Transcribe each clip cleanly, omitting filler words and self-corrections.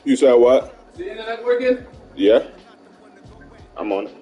You said what? The internet working? Yeah, I'm on it.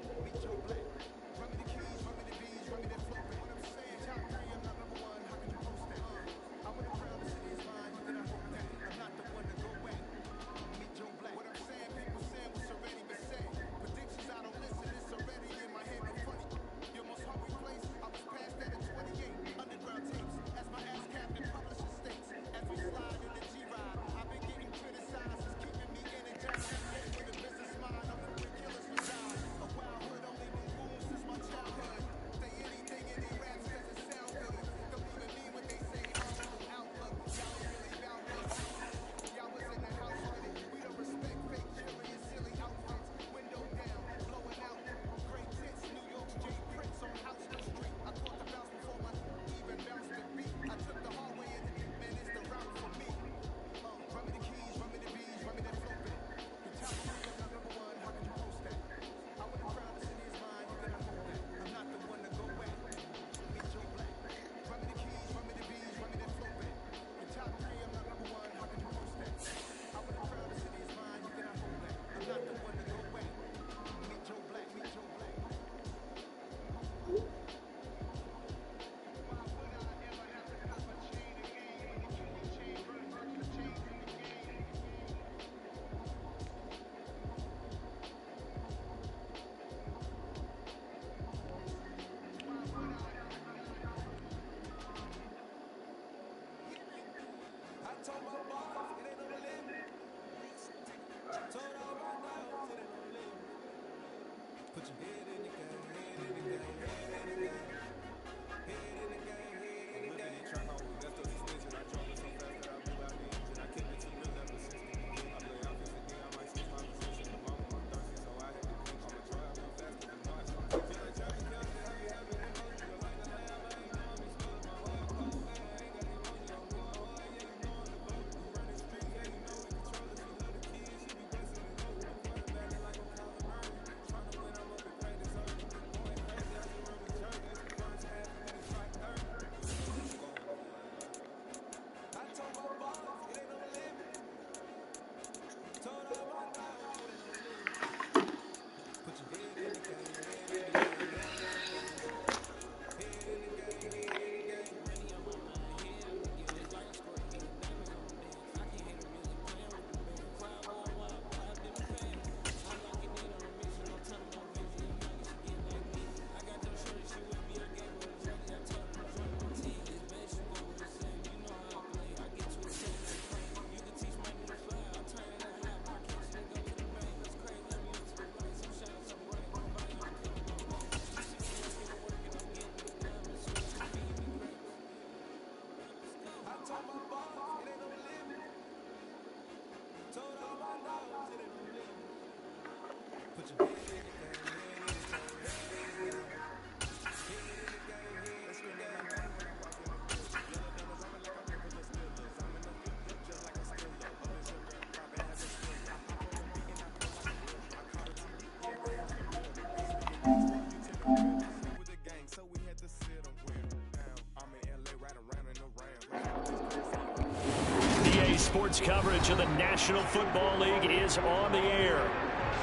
Sports coverage of the National Football League is on the air.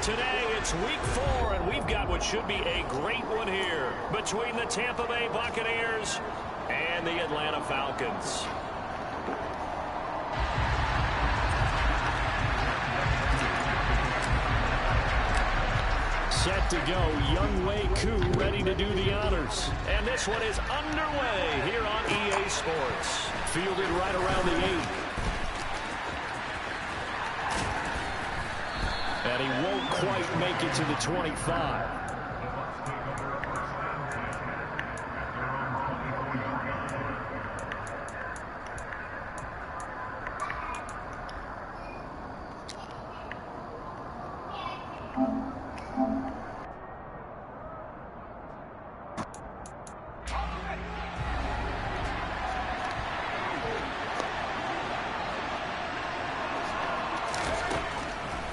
Today, it's week 4, and we've got what should be a great one here between the Tampa Bay Buccaneers and the Atlanta Falcons. Set to go, Younghoe Koo ready to do the honors. And this one is underway here on EA Sports. Fielded right around the 8. And he won't quite make it to the 25.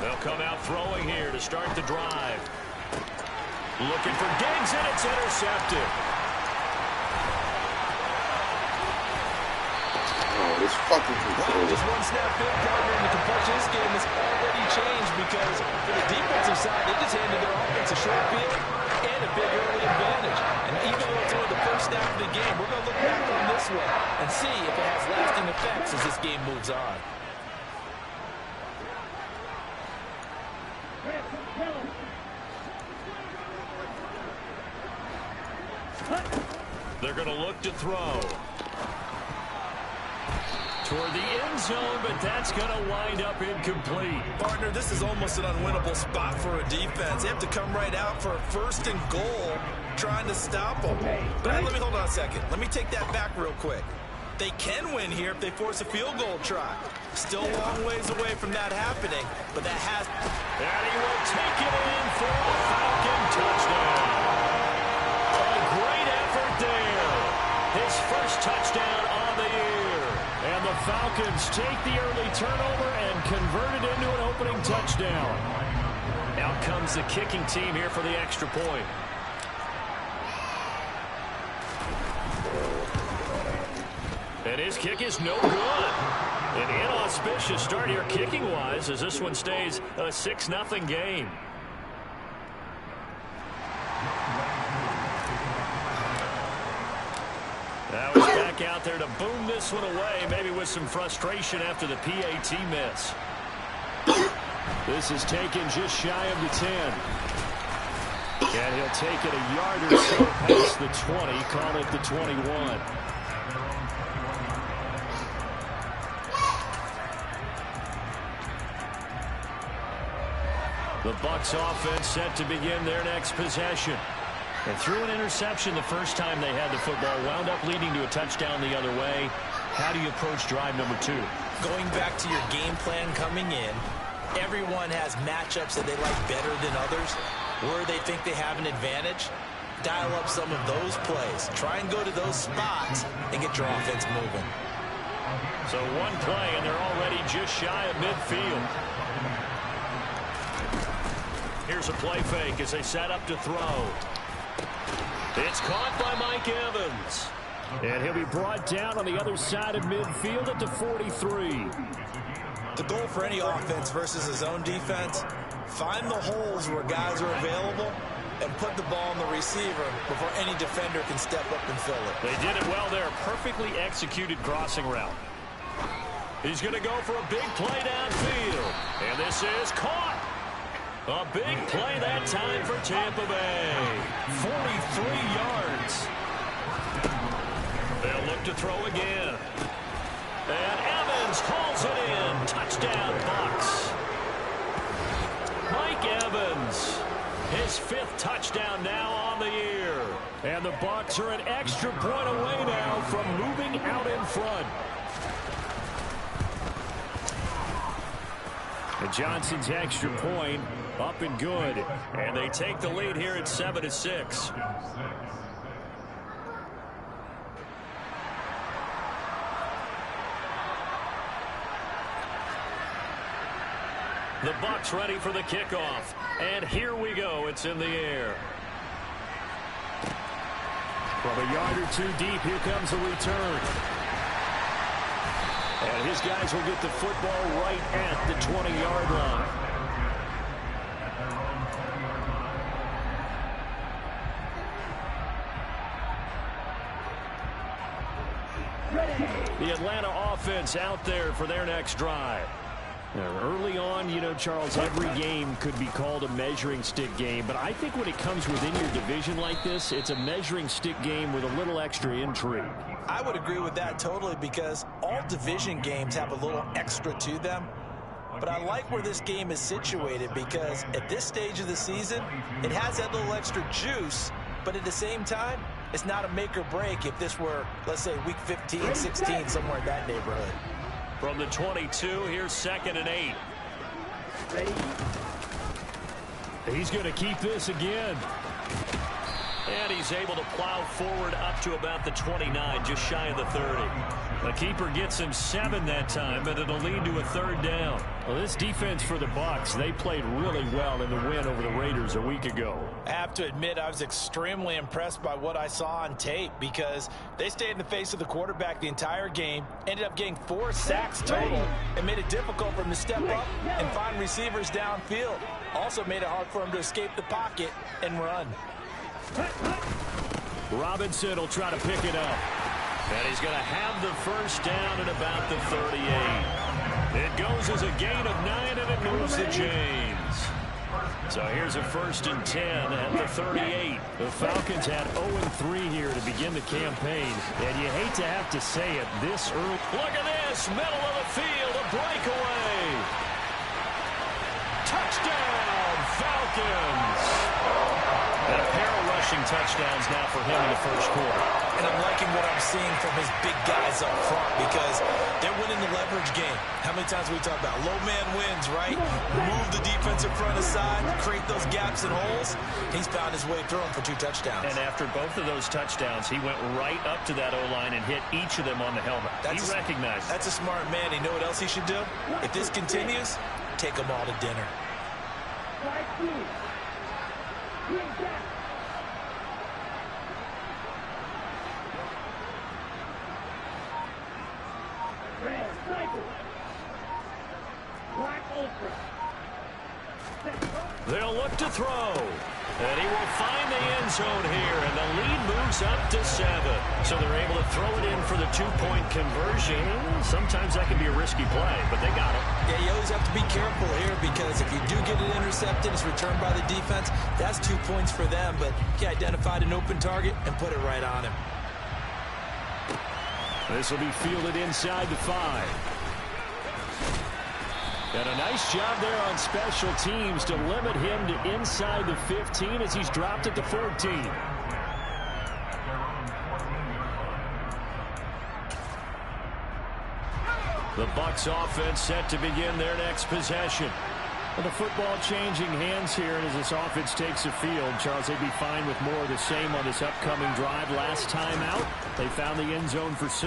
They'll come out throwing here to start the drive. Looking for Diggs, and it's intercepted. Oh, this fucking controller. Just one snap field, partner, and the complexion of this game has already changed because for the defensive side, they just handed their offense a short field and a big early advantage. And even though it's only the first snap of the game, we're going to look back on this one and see if it has lasting effects as this game moves on. They're going to look to throw toward the end zone, but that's going to wind up incomplete. Partner, this is almost an unwinnable spot for a defense. They have to come right out for a 1st and goal, trying to stop them. But let me hold on a second. Let me take that back real quick. They can win here if they force a field goal try. Still a long ways away from that happening, but that has... And he will take it in for a Falcon touchdown. A great effort there. His first touchdown on the year. And the Falcons take the early turnover and convert it into an opening touchdown. Out comes the kicking team here for the extra point. And his kick is no good. An inauspicious start here kicking-wise as this one stays a 6-0 game. Now he's back out there to boom this one away, maybe with some frustration after the PAT miss. This is taken just shy of the 10. And he'll take it a yard or so past the 20, call it the 21. The Bucs offense set to begin their next possession. And threw an interception the first time they had the football, wound up leading to a touchdown the other way. How do you approach drive number 2? Going back to your game plan coming in, everyone has matchups that they like better than others, where they think they have an advantage. Dial up some of those plays. Try and go to those spots and get your offense moving. So one play, and they're already just shy of midfield. Here's a play fake as they set up to throw. It's caught by Mike Evans. And he'll be brought down on the other side of midfield at the 43. The goal for any offense versus his own defense, find the holes where guys are available and put the ball on the receiver before any defender can step up and fill it. They did it well there. Perfectly executed crossing route. He's going to go for a big play downfield. And this is caught. A big play that time for Tampa Bay. 43 yards. They'll look to throw again. And Evans hauls it in. Touchdown, Bucs. Mike Evans. His 5th touchdown now on the year. And the Bucs are an extra point away now from moving out in front. And Johnson's extra point up and good. And they take the lead here at 7-6. The Bucs ready for the kickoff. And here we go. It's in the air. From a yard or 2 deep, here comes a return. And his guys will get the football right at the 20-yard line. The Atlanta offense out there for their next drive. Now, early on, you know, Charles, every game could be called a measuring stick game, but I think when it comes within your division like this, it's a measuring stick game with a little extra intrigue. I would agree with that totally because all division games have a little extra to them. But I like where this game is situated because at this stage of the season, it has that little extra juice, but at the same time, it's not a make or break if this were, let's say, week 15, 16, somewhere in that neighborhood. From the 22, here's 2nd and 8. He's going to keep this again. And he's able to plow forward up to about the 29, just shy of the 30. The keeper gets him 7 that time, but it'll lead to a 3rd down. Well, this defense for the Bucs, they played really well in the win over the Raiders a week ago. I have to admit, I was extremely impressed by what I saw on tape because they stayed in the face of the quarterback the entire game, ended up getting 4 sacks total, and made it difficult for him to step up and find receivers downfield. Also made it hard for him to escape the pocket and run. Robinson will try to pick it up. And he's going to have the 1st down at about the 38. It goes as a gain of 9, and it moves to James. So here's a 1st and 10 at the 38. The Falcons had 0-3 here to begin the campaign. And you hate to have to say it this early. Look at this, middle of the field, a breakaway. Touchdown, Falcons. And a pair of rushing touchdowns now for him in the 1st quarter. And I'm liking what I'm seeing from his big guys up front because they're winning the leverage game. How many times we talk about low man wins, right? Move the defensive front aside, create those gaps and holes. He's found his way through them for 2 touchdowns. And after both of those touchdowns, he went right up to that O-line and hit each of them on the helmet. He recognized. That's a smart man. You know what else he should do? If this continues, take them all to dinner. They'll look to throw. And he will find the end zone here, and the lead moves up to 7. So they're able to throw it in for the 2-point conversion. Sometimes that can be a risky play, but they got it. Yeah, you always have to be careful here because if you do get it intercepted, it's returned by the defense. That's 2 points for them, but he identified an open target and put it right on him. This will be fielded inside the 5. And a nice job there on special teams to limit him to inside the 15 as he's dropped at the 14. The Bucs offense set to begin their next possession. Well, the football changing hands here, and as this offense takes the field, Charles, they'd be fine with more of the same on this upcoming drive. Last time out, they found the end zone for 6.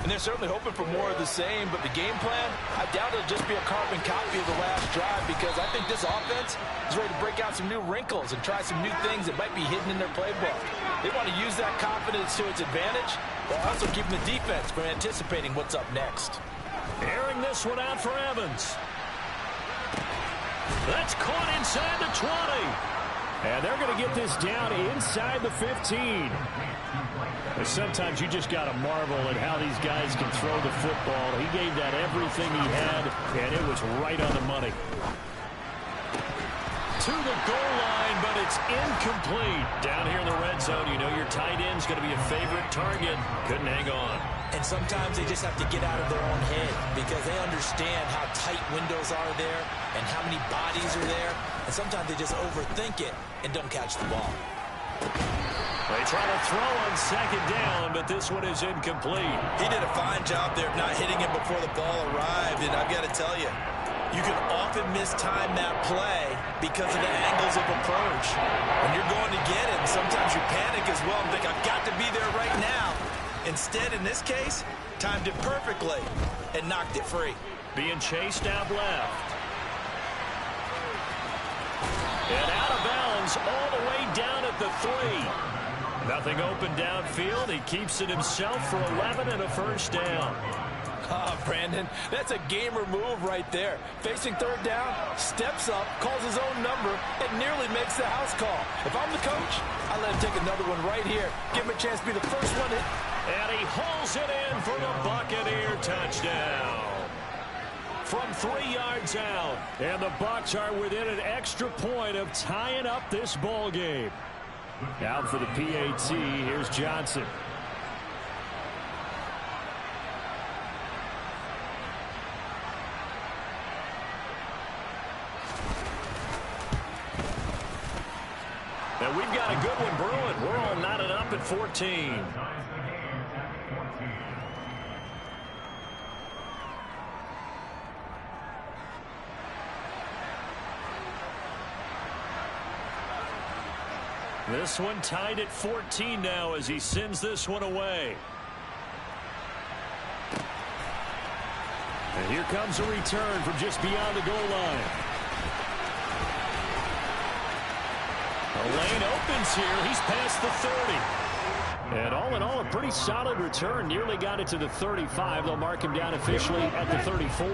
And they're certainly hoping for more of the same, but the game plan, I doubt it'll just be a carbon copy of the last drive because I think this offense is ready to break out some new wrinkles and try some new things that might be hidden in their playbook. They want to use that confidence to its advantage while also keeping the defense from anticipating what's up next. Airing this one out for Evans. That's caught inside the 20. And they're going to get this down inside the 15. Sometimes you just got to marvel at how these guys can throw the football. He gave that everything he had, and it was right on the money. To the goal line, but it's incomplete. Down here in the red zone, you know your tight end's going to be a favorite target. Couldn't hang on. And sometimes they just have to get out of their own head because they understand how tight windows are there and how many bodies are there. And sometimes they just overthink it and don't catch the ball. They try to throw on 2nd down, but this one is incomplete. He did a fine job there of not hitting it before the ball arrived. And I've got to tell you, you can often mistime that play because of the angles of approach. When you're going to get it, sometimes you panic as well and think, I've got to be there right now. Instead, in this case, timed it perfectly and knocked it free. Being chased out left. And out of bounds all the way down at the 3. Nothing open downfield. He keeps it himself for 11 and a 1st down. Brandon, that's a gamer move right there. Facing 3rd down, steps up, calls his own number, and nearly makes the house call. If I'm the coach, I let him take another one right here. Give him a chance to be the first one hit. And he hauls it in for the Buccaneer touchdown. From 3 yards out. And the Bucs are within an extra point of tying up this ball game. Now for the PAT, here's Johnson. And we've got a good one brewing. We're all knotted up at 14. This one tied at 14 now as he sends this one away. And here comes a return from just beyond the goal line. The lane opens here. He's past the 30. And all in all, a pretty solid return. Nearly got it to the 35. They'll mark him down officially at the 34.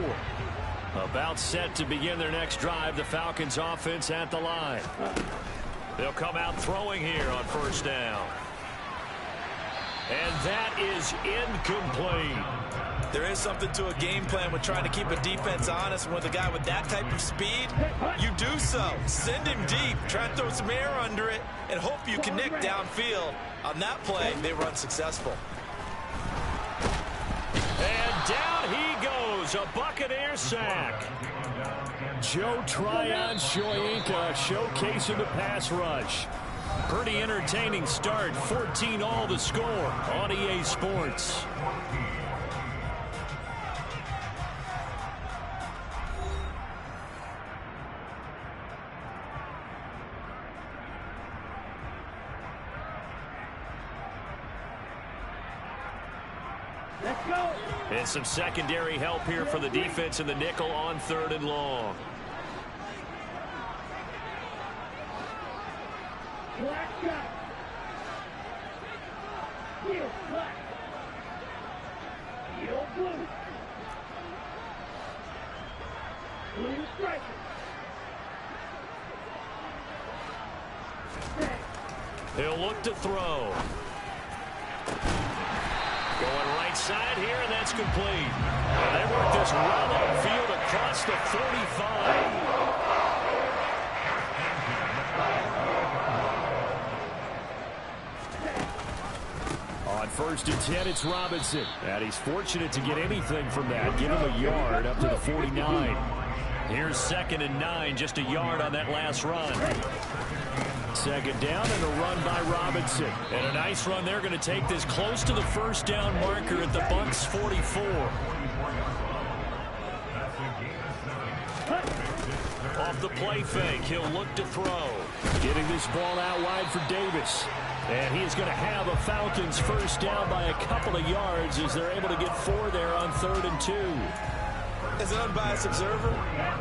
About set to begin their next drive. The Falcons offense at the line. They'll come out throwing here on first down. And that is incomplete. There is something to a game plan with trying to keep a defense honest. With a guy with that type of speed, you do so. Send him deep. Try to throw some air under it and hope you can nick downfield. On that play, they were unsuccessful. And down he goes. A Buccaneer sack. Joe Tryon-Shoyinka showcasing the pass rush. Pretty entertaining start. 14-all the score on EA Sports. And some secondary help here for the defense in the nickel on 3rd and long. He'll look to throw. Going right side here, and that's complete. And they work this well upfield across the 45. On 1st and 10, it's Robinson. And he's fortunate to get anything from that. Give him a yard up to the 49. Here's 2nd and 9, just a yard on that last run. 2nd down and a run by Robinson. And a nice run. They're going to take this close to the first down marker at the Bucs 44. Off the play fake, he'll look to throw. Getting this ball out wide for Davis. And he's going to have a Falcons first down by a couple of yards as they're able to get 4 there on 3rd and 2. As an unbiased observer,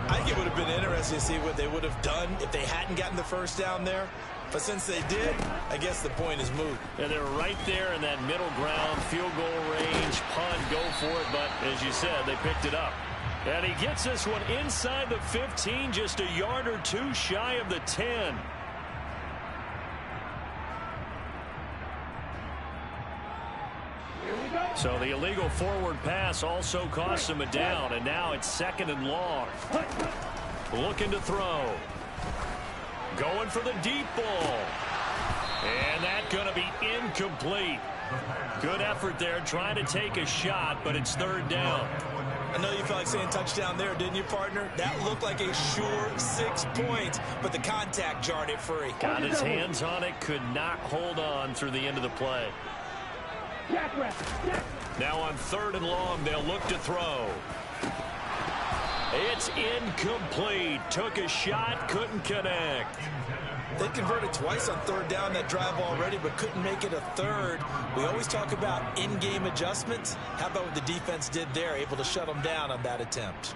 I think it would have been interesting to see what they would have done if they hadn't gotten the first down there. But since they did, I guess the point is moot. And they're right there in that middle ground, field goal range, punt, go for it. But as you said, they picked it up. And he gets this one inside the 15, just a yard or 2 shy of the 10. So the illegal forward pass also costs him a down, and now it's 2nd and long. Looking to throw. Going for the deep ball. And that's going to be incomplete. Good effort there trying to take a shot, but it's 3rd down. I know you felt like saying touchdown there, didn't you, partner? That looked like a sure 6 points, but the contact jarred it free. Got his hands on it, could not hold on through the end of the play. Now on 3rd and long, they'll look to throw. It's incomplete. Took a shot, couldn't connect. They converted twice on 3rd down that drive already, but couldn't make it a 3rd. We always talk about in-game adjustments. How about what the defense did there, able to shut them down on that attempt?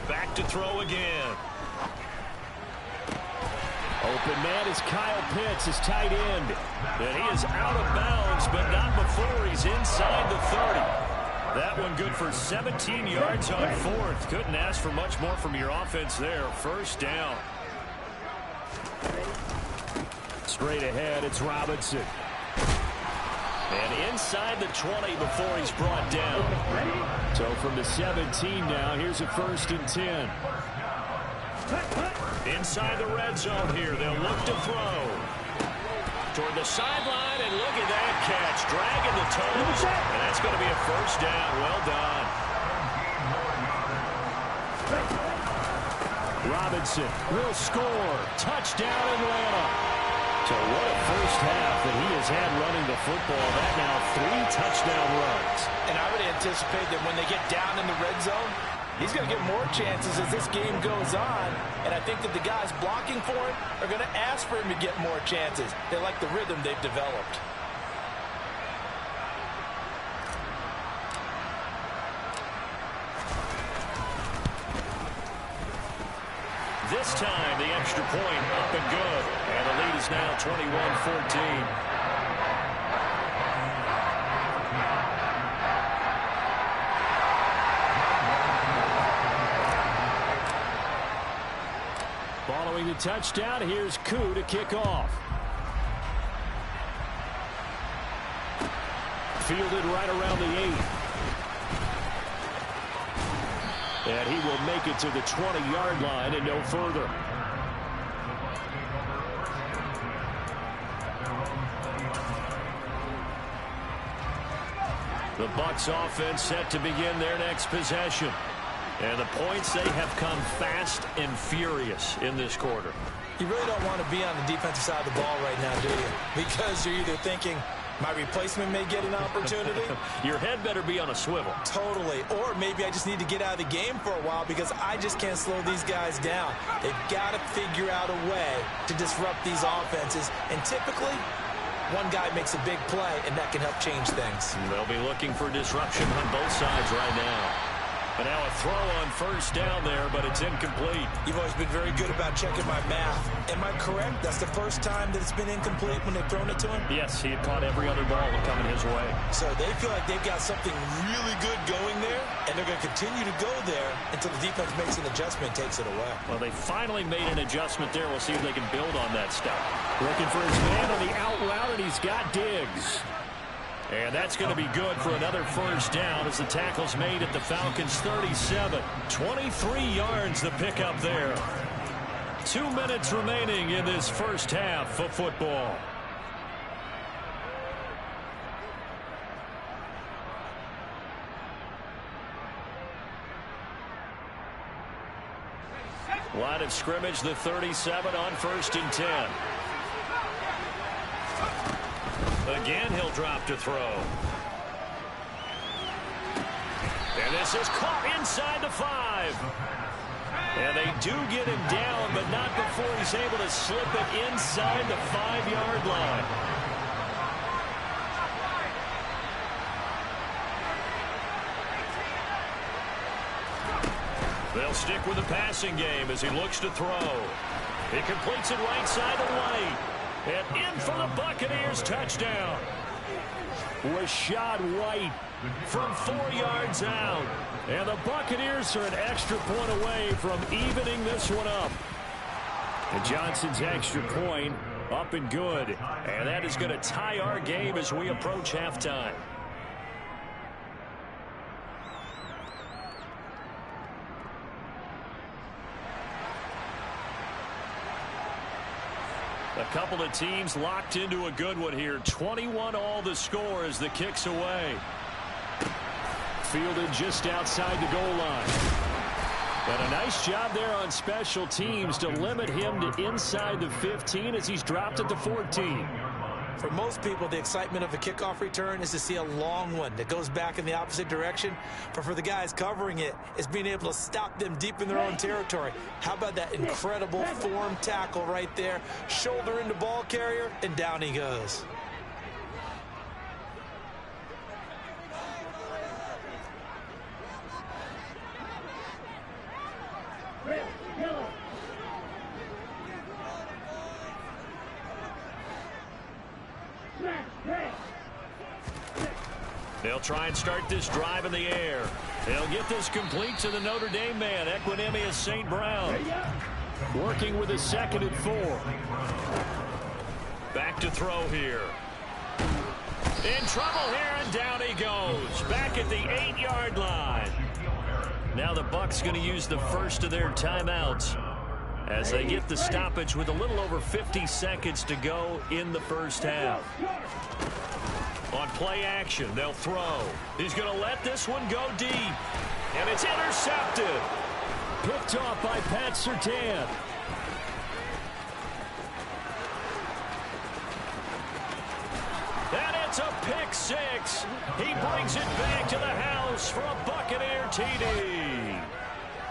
Back to throw again. Open man is Kyle Pitts, his tight end. And he is out of bounds, but not before he's inside the 30. That one good for 17 yards on 4th. Couldn't ask for much more from your offense there. First down. Straight ahead, it's Robinson. And inside the 20 before he's brought down. So from the 17 now, here's a 1st and 10. Inside the red zone here, they'll look to throw. Toward the sideline, and look at that catch. Dragging the toes, and that's going to be a first down. Well done. Robinson will score. Touchdown, Atlanta. So what a first half that he has had running the football. That now 3 touchdown runs. And I would anticipate that when they get down in the red zone, He's going to get more chances as this game goes on, and I think that the guys blocking for him are going to ask for him to get more chances. They like the rhythm they've developed. This time, the extra point up and good. And the lead is now 21-14. Following the touchdown, here's Koo to kick off. Fielded right around the 8. And he will make it to the 20-yard line and no further. The Bucs offense set to begin their next possession. And the points, they have come fast and furious in this quarter. You really don't want to be on the defensive side of the ball right now, do you? Because you're either thinking, my replacement may get an opportunity. Your head better be on a swivel. Totally. Or maybe I just need to get out of the game for a while because I just can't slow these guys down. They've got to figure out a way to disrupt these offenses. And typically, one guy makes a big play, and that can help change things. They'll be looking for disruption on both sides right now. And now a throw on first down there, but it's incomplete. You've always been very good about checking my math. Am I correct? That's the first time that it's been incomplete when they've thrown it to him? Yes, he had caught every other ball coming his way. So they feel like they've got something really good going there, and they're going to continue to go there until the defense makes an adjustment and takes it away. Well, they finally made an adjustment there. We'll see if they can build on that stuff. Looking for his man on the out route, and he's got Diggs. And that's going to be good for another first down as the tackle's made at the Falcons' 37. 23 yards the pickup there. 2 minutes remaining in this first half of football. Line of scrimmage, the 37 on 1st and 10. Again, he'll drop to throw. And this is caught inside the 5. And they do get him down, but not before he's able to slip it inside the 5-yard line. They'll stick with the passing game as he looks to throw. He completes it right side of White. And in for the Buccaneers touchdown. Rashad White from 4 yards out. And the Buccaneers are an extra point away from evening this one up. And Johnson's extra point up and good. And that is going to tie our game as we approach halftime. A couple of teams locked into a good one here. 21 all the score as the kick's away. Fielded just outside the goal line. And a nice job there on special teams to limit him to inside the 15 as he's dropped at the 14. For most people, the excitement of a kickoff return is to see a long one that goes back in the opposite direction. But for the guys covering it, it's being able to stop them deep in their own territory. How about that incredible form tackle right there? Shoulder into ball carrier, and down he goes. They'll try and start this drive in the air. They'll get this complete to the Notre Dame man, Equinemius St. Brown. Working with a 2nd and 4. Back to throw here. In trouble here, and down he goes. Back at the 8-yard line. Now the Bucs going to use the first of their timeouts as they get the stoppage with a little over 50 seconds to go in the first half. On play action, they'll throw. He's going to let this one go deep. And it's intercepted. Picked off by Pat Surtain. And it's a pick 6. He brings it back to the house for a Buccaneer TD.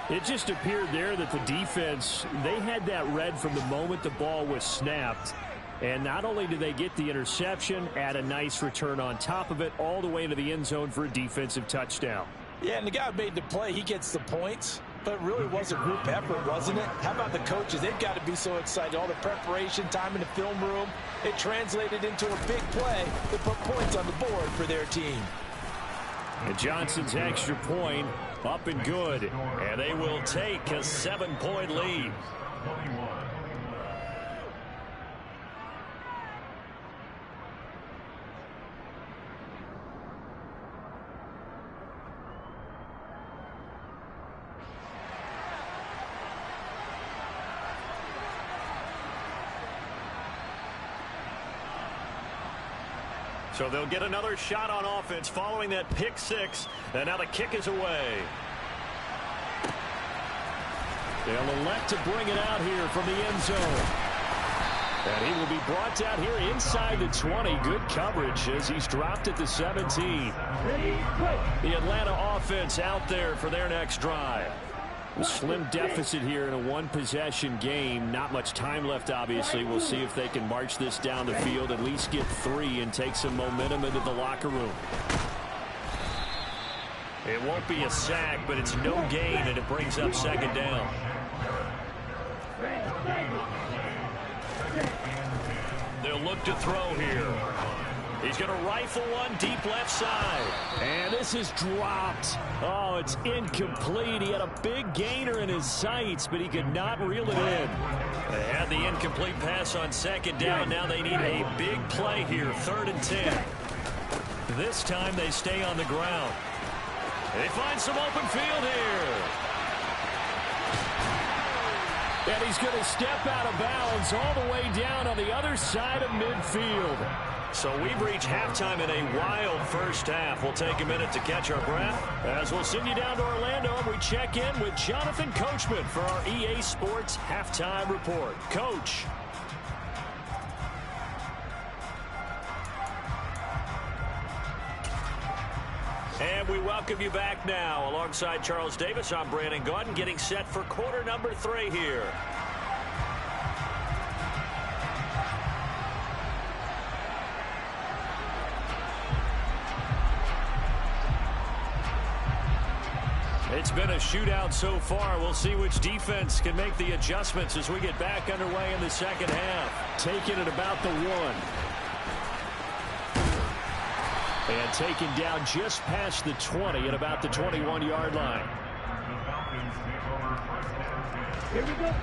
It just appeared there that the defense, they had that read from the moment the ball was snapped. And not only did they get the interception, add a nice return on top of it, all the way into the end zone for a defensive touchdown. Yeah, and the guy who made the play, he gets the points. But it really was a group effort, wasn't it? How about the coaches? They've got to be so excited. All the preparation, time in the film room, it translated into a big play that put points on the board for their team. And Johnson's extra point up and good. And they will take a 7-point lead. So they'll get another shot on offense following that pick six. And now the kick is away. They'll elect to bring it out here from the end zone. And he will be brought down here inside the 20. Good coverage as he's dropped at the 17. The Atlanta offense out there for their next drive. A slim deficit here in a one-possession game. Not much time left, obviously. We'll see if they can march this down the field, at least get 3 and take some momentum into the locker room. It won't be a sack, but it's no gain, and it brings up second down. They'll look to throw here. He's going to rifle one deep left side. And this is dropped. Oh, it's incomplete. He had a big gainer in his sights, but he could not reel it in. They had the incomplete pass on second down. Now they need a big play here, 3rd and 10. This time they stay on the ground. They find some open field here. And he's going to step out of bounds all the way down on the other side of midfield. So we've reached halftime in a wild first half. We'll take a minute to catch our breath as we'll send you down to Orlando and we check in with Jonathan Coachman for our EA Sports Halftime Report. Coach. And we welcome you back now. Alongside Charles Davis, I'm Brandon Gaudin, getting set for quarter number 3 here. It's been a shootout so far. We'll see which defense can make the adjustments as we get back underway in the second half. Taken at about the 1. And taken down just past the 20 at about the 21-yard line.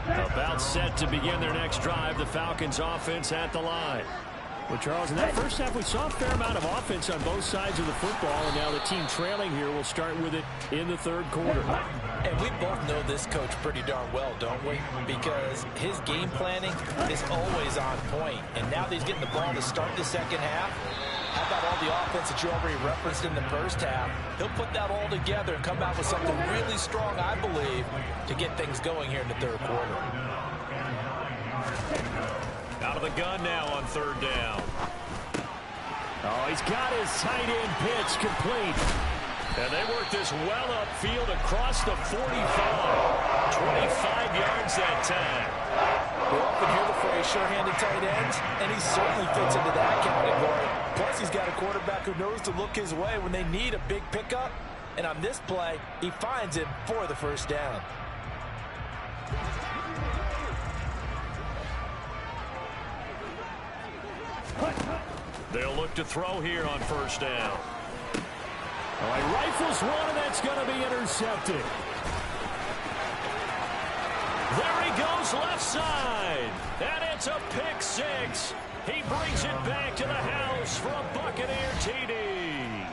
About set to begin their next drive. The Falcons offense at the line. Well, Charles, in that first half, we saw a fair amount of offense on both sides of the football, and now the team trailing here will start with it in the 3rd quarter. And we both know this coach pretty darn well, don't we? Because his game planning is always on point. And now that he's getting the ball to start the second half, how about all the offense that you already referenced in the first half? He'll put that all together and come out with something really strong, I believe, to get things going here in the 3rd quarter. Out of the gun now on 3rd down. Oh, he's got his tight end pitch complete. And they work this well upfield across the 45. 25 yards that time. We often hear the phrase sure-handed tight ends, and he certainly fits into that category. Plus, he's got a quarterback who knows to look his way when they need a big pickup. And on this play, he finds it for the 1st down. They'll look to throw here on 1st down. Oh, he rifles one, and that's going to be intercepted. There he goes left side. And it's a pick 6. He brings it back to the house for a Buccaneer TD.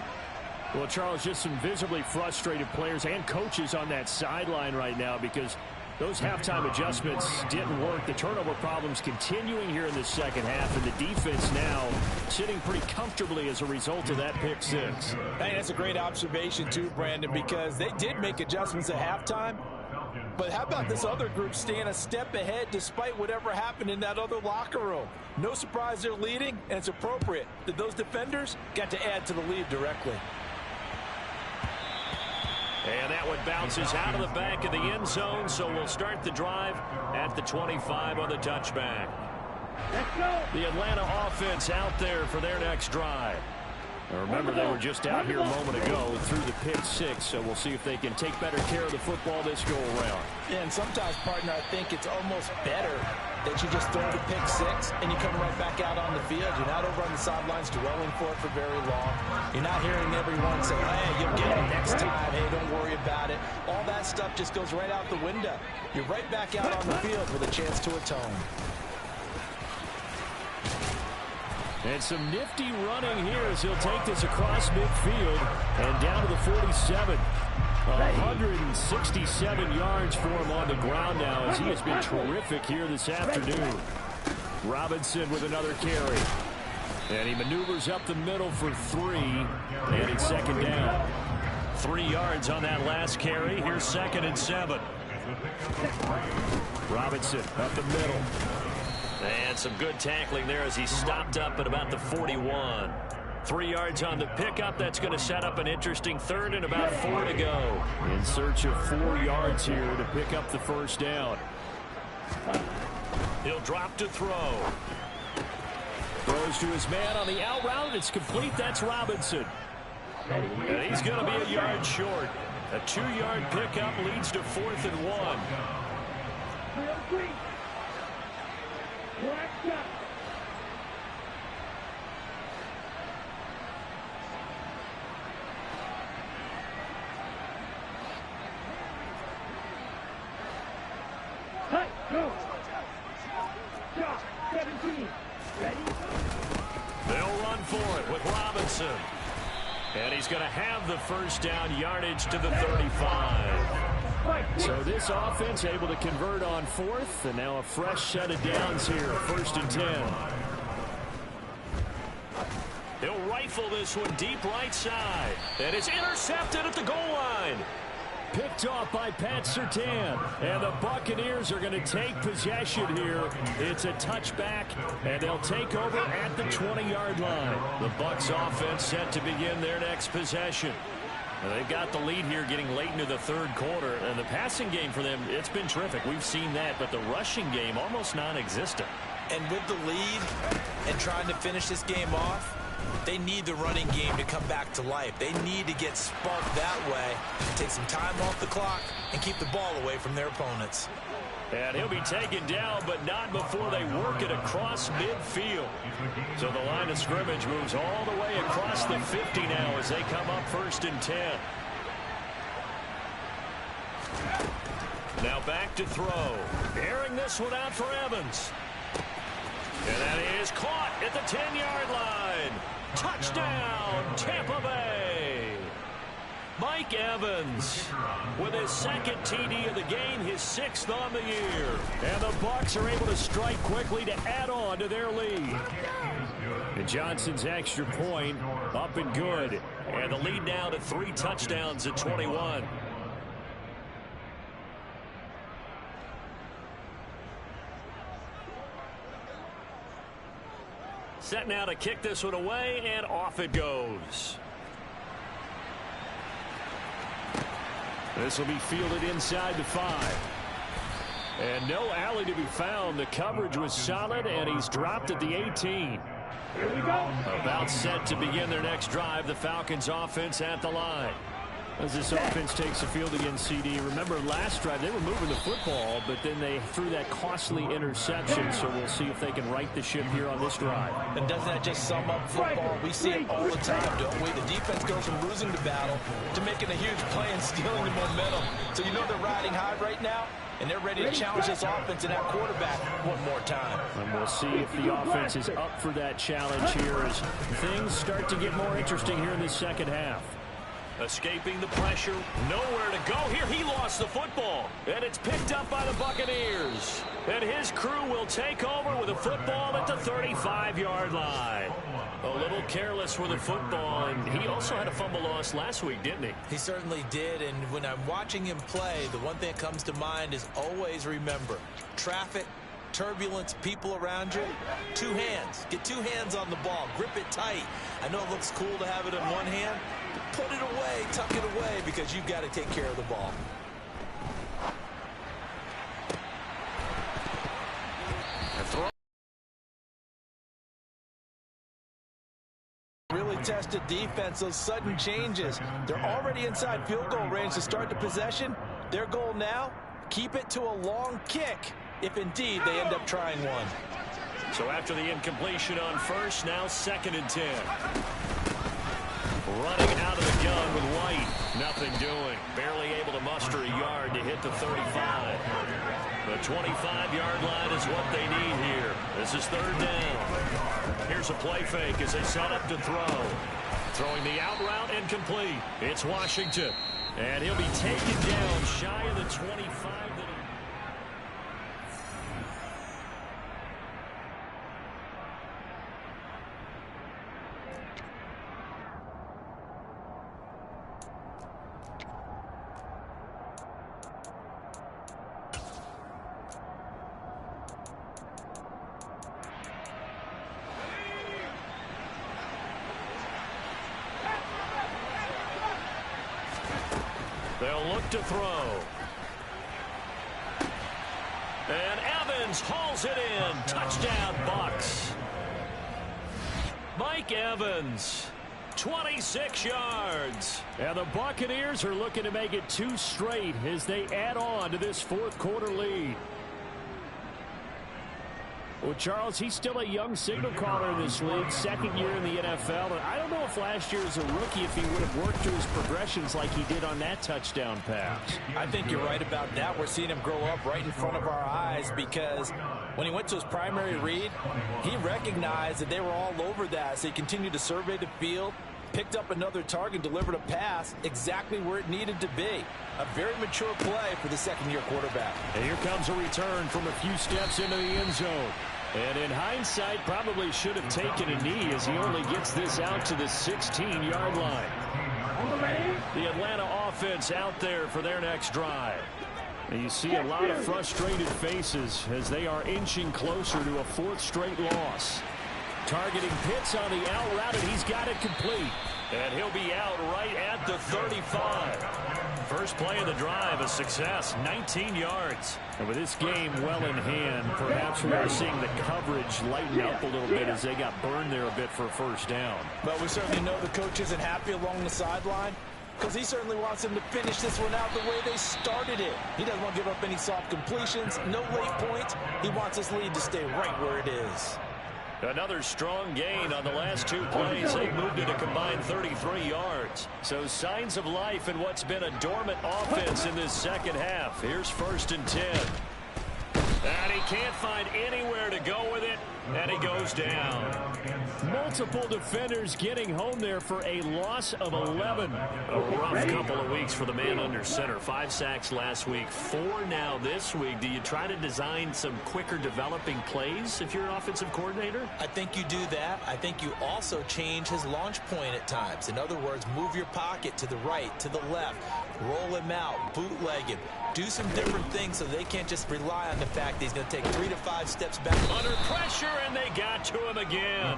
Well, Charles, just some visibly frustrated players and coaches on that sideline right now because those halftime adjustments didn't work. The turnover problems continuing here in the second half, and the defense now sitting pretty comfortably as a result of that pick 6. Hey, that's a great observation too, Brandon, because they did make adjustments at halftime. But how about this other group staying a step ahead despite whatever happened in that other locker room? No surprise they're leading, and it's appropriate that those defenders got to add to the lead directly. And that one bounces out of the back of the end zone, so we'll start the drive at the 25 on the touchback. The Atlanta offense out there for their next drive. Now remember, they were just out here a moment ago through the pick six, so we'll see if they can take better care of the football this go-around. Yeah, and sometimes, partner, I think it's almost better that you just throw the pick six and you come right back out on the field. You're not over on the sidelines dwelling for it for very long. You're not hearing everyone say, hey, you'll get it next time. Hey, don't worry about it. All that stuff just goes right out the window. You're right back out on the field with a chance to atone. And some nifty running here as he'll take this across midfield and down to the 47. 167 yards for him on the ground now as he has been terrific here this afternoon. Robinson with another carry. And he maneuvers up the middle for 3, and it's second down. 3 yards on that last carry. Here's 2nd and 7. Robinson up the middle. And some good tackling there as he stopped up at about the 41. 3 yards on the pickup. That's going to set up an interesting 3rd and about 4 to go. In search of 4 yards here to pick up the first down. He'll drop to throw. Throws to his man on the out route. It's complete. That's Robinson. And he's going to be a yard short. A 2-yard pickup leads to 4th and 1. They'll run for it with Robinson. And he's going to have the first down, yardage to the 35. So this offense able to convert on 4th, and now a fresh set of downs here, 1st and 10. He'll rifle this one deep right side, and it's intercepted at the goal line. Picked off by Pat Surtain, and the Buccaneers are going to take possession here. It's a touchback, and they'll take over at the 20-yard line. The Bucs offense set to begin their next possession. Now they've got the lead here getting late into the 3rd quarter, and the passing game for them, it's been terrific. We've seen that, but the rushing game almost non-existent. And with the lead and trying to finish this game off, they need the running game to come back to life. They need to get sparked that way, take some time off the clock, and keep the ball away from their opponents. And he'll be taken down, but not before they work it across midfield. So the line of scrimmage moves all the way across the 50 now as they come up 1st and 10. Now back to throw. Airing this one out for Evans. And that is caught at the 10-yard line. Touchdown, Tampa Bay. Mike Evans with his 2nd TD of the game, his 6th on the year. And the Bucs are able to strike quickly to add on to their lead. And Johnson's extra point up and good. And the lead now to 3 touchdowns at 21. Set now to kick this one away, and off it goes. This will be fielded inside the 5. And no alley to be found. The coverage was solid, and he's dropped at the 18. Here we go. About set to begin their next drive. The Falcons offense at the line. As this offense takes the field against CD. Remember last drive they were moving the football, but then they threw that costly interception. So we'll see if they can right the ship here on this drive. And doesn't that just sum up football? We see it all the time, don't we? The defense goes from losing the battle to making a huge play and stealing the momentum. So you know they're riding high right now, and they're ready to challenge this offense and that quarterback one more time. And we'll see if the offense is up for that challenge here as things start to get more interesting here in the second half. Escaping the pressure, nowhere to go here. He lost the football, and it's picked up by the Buccaneers. And his crew will take over with a football at the 35-yard line. A little careless with the football, and he also had a fumble loss last week, didn't he? He certainly did, and when I'm watching him play, the one thing that comes to mind is always remember, traffic, turbulence, people around you, 2 hands. Get 2 hands on the ball. Grip it tight. I know it looks cool to have it in one hand, but put it away, tuck it away, because you've got to take care of the ball. Really tested defense, those sudden changes. They're already inside field goal range to start the possession. Their goal now, keep it to a long kick, if indeed they end up trying one. So after the incompletion on first, now 2nd and 10. Running out of the gun with White. Nothing doing. Barely able to muster a yard to hit the 35. The 25-yard line is what they need here. This is 3rd down. Here's a play fake as they set up to throw. Throwing the out route incomplete. It's Washington. And he'll be taken down shy of the 25. They'll look to throw. And Evans hauls it in. Touchdown, Bucks. Mike Evans, 26 yards. And the Buccaneers are looking to make it 2 straight as they add on to this 4th quarter lead. Well, Charles, he's still a young signal caller in this league, 2nd year in the NFL. And I don't know if last year as a rookie, if he would have worked through his progressions like he did on that touchdown pass. I think you're right about that. We're seeing him grow up right in front of our eyes, because when he went to his primary read, he recognized that they were all over that. So he continued to survey the field, picked up another target, delivered a pass exactly where it needed to be. A very mature play for the 2nd-year quarterback. And here comes a return from a few steps into the end zone. And in hindsight, probably should have taken a knee as he only gets this out to the 16-yard line. The Atlanta offense out there for their next drive. And you see a lot of frustrated faces as they are inching closer to a 4th straight loss. Targeting Pitts on the out route, and he's got it complete. And he'll be out right at the 35. First play of the drive, a success, 19 yards. And with this game well in hand, perhaps we are seeing the coverage lighten up a little bit as they got burned there a bit for a 1st down. But we certainly know the coach isn't happy along the sideline, because he certainly wants them to finish this one out the way they started it. He doesn't want to give up any soft completions, no late points. He wants his lead to stay right where it is. Another strong gain on the last 2 plays. They moved it a combined 33 yards. So signs of life in what's been a dormant offense in this 2nd half. Here's 1st and 10. And he can't find anywhere to go with it, and he goes down. Multiple defenders getting home there for a loss of 11. A rough couple of weeks for the man under center. 5 sacks last week, 4 now this week. Do you try to design some quicker developing plays if you're an offensive coordinator? I think you do that. I think you also change his launch point at times. In other words, move your pocket to the right, to the left, roll him out, bootleg him. Do some different things so they can't just rely on the fact that he's going to take 3 to 5 steps back. Under pressure, and they got to him again.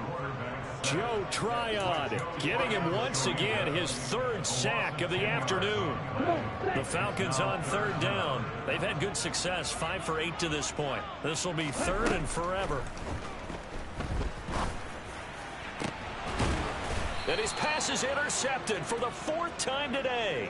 Joe Tryon getting him once again, his 3rd sack of the afternoon. The Falcons on 3rd down. They've had good success, 5 for 8 to this point. This will be 3rd and forever. And his pass is intercepted for the 4th time today.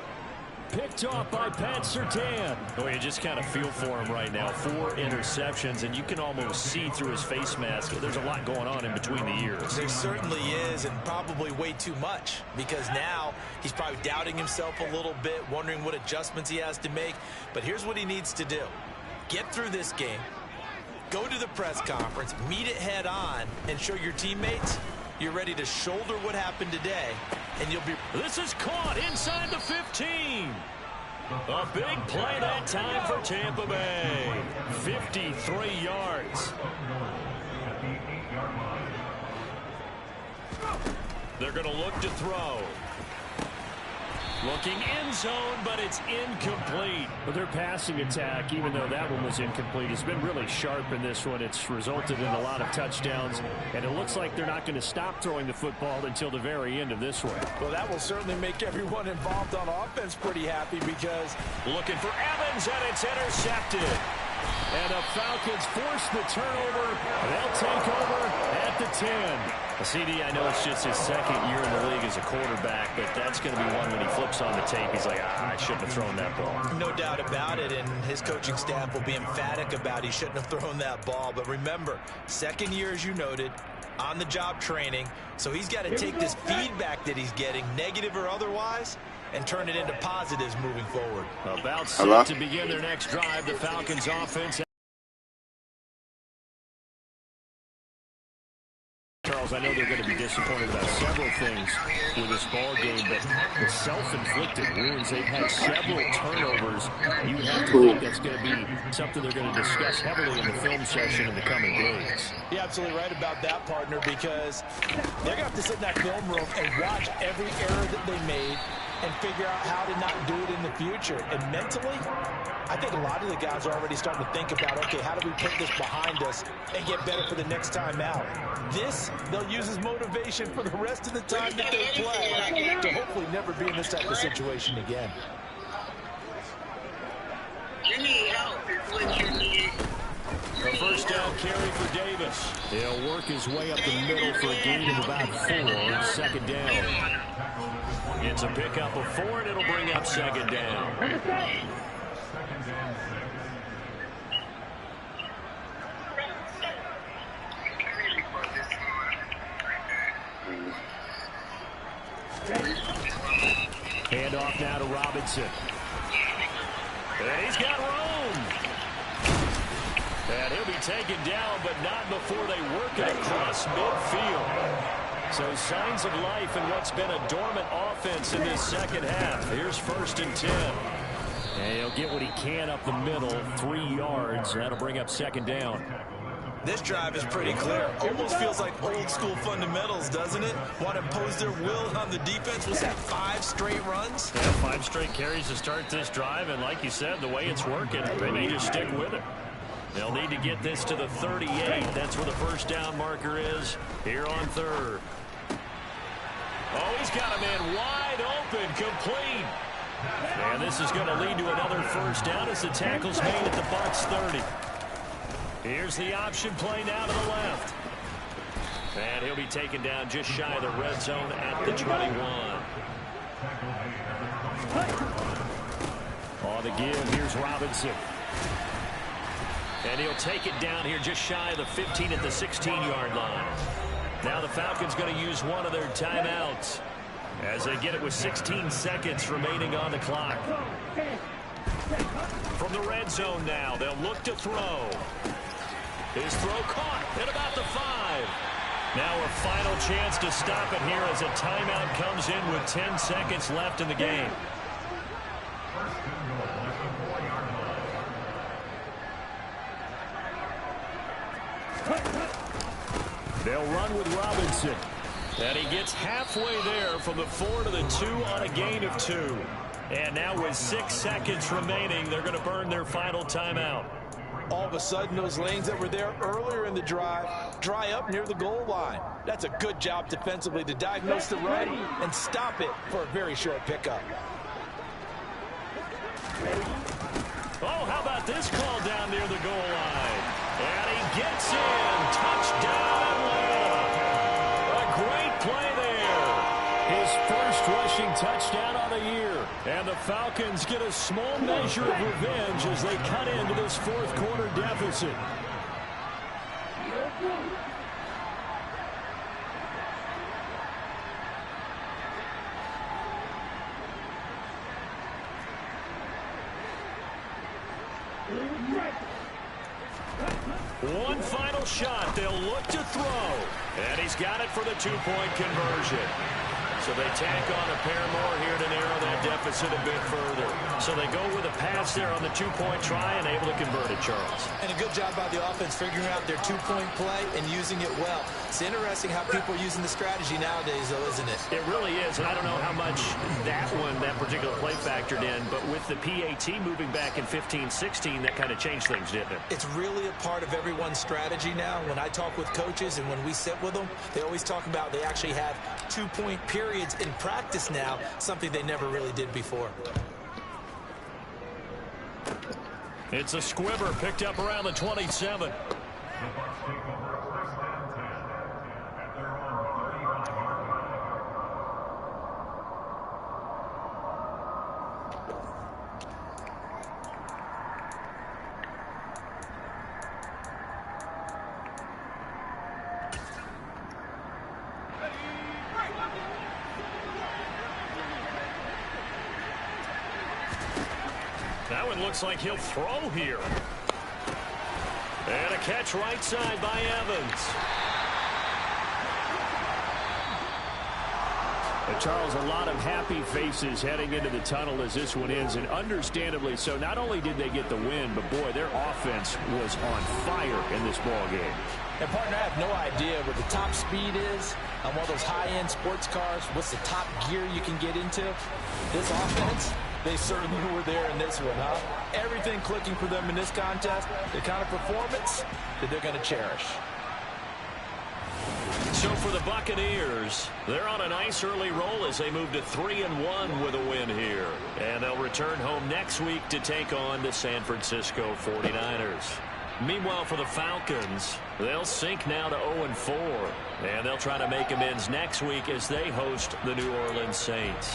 Picked off by Pat Surtain. Oh, you just kind of feel for him right now. 4 interceptions, and you can almost see through his face mask. There's a lot going on in between the ears. There certainly is, and probably way too much, because now he's probably doubting himself a little bit, wondering what adjustments he has to make. But here's what he needs to do. Get through this game, go to the press conference, meet it head on, and show your teammates you're ready to shoulder what happened today, and you'll be... This is caught inside the 15. A big play that time for Tampa Bay. 53 yards. They're going to look to throw. Looking end zone, but it's incomplete. But their passing attack, even though that one was incomplete, has been really sharp in this one. It's resulted in a lot of touchdowns, and it looks like they're not going to stop throwing the football until the very end of this one. Well, that will certainly make everyone involved on offense pretty happy because looking for Evans, and it's intercepted. And the Falcons force the turnover. They'll take over at the 10. CD, I know it's just his second year in the league as a quarterback, but that's going to be one when he flips on the tape. He's like, I shouldn't have thrown that ball. No doubt about it, and his coaching staff will be emphatic about he shouldn't have thrown that ball. But remember, second year, as you noted, on-the-job training, so he's got to take this feedback that he's getting, negative or otherwise, and turn it into positives moving forward. About set to begin their next drive, the Falcons offense. Charles, I know they're going to be disappointed about several things with this ball game, but the self-inflicted wounds, they've had several turnovers. You have to think that's going to be something they're going to discuss heavily in the film session in the coming days. You're absolutely right about that, partner, because they're going to have to sit in that film room and watch every error that they made and figure out how to not do it in the future. And mentally, I think a lot of the guys are already starting to think about, okay, how do we put this behind us and get better for the next time out? This, they'll use as motivation for the rest of the time that they play to hopefully never be in this type of situation again. You need help is what you need. A first down carry for Davis. He'll work his way up the middle for a gain of about 4. Second down. It's a pickup of 4, and it'll bring up second down. Hand off now to Robinson. And he's got room. And he'll be taken down, but not before they work it across midfield. So signs of life in what's been a dormant offense in this second half. Here's 1st and 10. And he'll get what he can up the middle, 3 yards. That'll bring up second down. This drive is pretty clear. Almost feels like old school fundamentals, doesn't it? Want to impose their will on the defense. Was that 5 straight runs? Yeah, 5 straight carries to start this drive. And like you said, the way it's working, they may just stick with it. They'll need to get this to the 38. That's where the first down marker is here on 3rd. Oh, he's got a man wide open, complete. And this is going to lead to another first down as the tackle's made at the Bucs 30. Here's the option play now to the left. And he'll be taken down just shy of the red zone at the 21. On the give, here's Robinson. And he'll take it down here just shy of the 15 at the 16-yard line. Now the Falcons going to use one of their timeouts as they get it with 16 seconds remaining on the clock. From the red zone now, they'll look to throw. His throw caught at about the 5. Now a final chance to stop it here as a timeout comes in with 10 seconds left in the game. They'll run with Robinson. And he gets halfway there from the 4 to the 2 on a gain of 2. And now with 6 seconds remaining, they're going to burn their final timeout. All of a sudden, those lanes that were there earlier in the drive dry up near the goal line. That's a good job defensively to diagnose the run and stop it for a very short pickup. Oh, how about this call down near the goal line? And he gets in. Touchdown, Atlanta. A great play there. His first rushing touchdown on the year. And the Falcons get a small measure of revenge as they cut into this fourth quarter deficit. One final shot. They'll look to throw. And he's got it for the 2-point conversion. So they tack on a pair more here to narrow that deficit a bit further. So they go with a pass there on the two-point try and able to convert it, Charles. And a good job by the offense figuring out their two-point play and using it well. It's interesting how people are using the strategy nowadays, though, isn't it? It really is, and I don't know how much that particular play factored in, but with the PAT moving back in 15-16, that kind of changed things, didn't it? It's really a part of everyone's strategy now. When I talk with coaches and when we sit with them, they always talk about they actually have two-point periods in practice now, something they never really did before. It's a squibber picked up around the 27. That one looks like he'll throw here. And a catch right side by Evans. And Charles, a lot of happy faces heading into the tunnel as this one ends, and understandably so. Not only did they get the win, but boy, their offense was on fire in this ball game. And partner, I have no idea what the top speed is on one of those high-end sports cars. What's the top gear you can get into? This offense, they certainly were there in this one, huh? Everything clicking for them in this contest, the kind of performance that they're going to cherish. So for the Buccaneers, they're on a nice early roll as they move to 3-1 with a win here. And they'll return home next week to take on the San Francisco 49ers. Meanwhile, for the Falcons, they'll sink now to 0-4. And they'll try to make amends next week as they host the New Orleans Saints.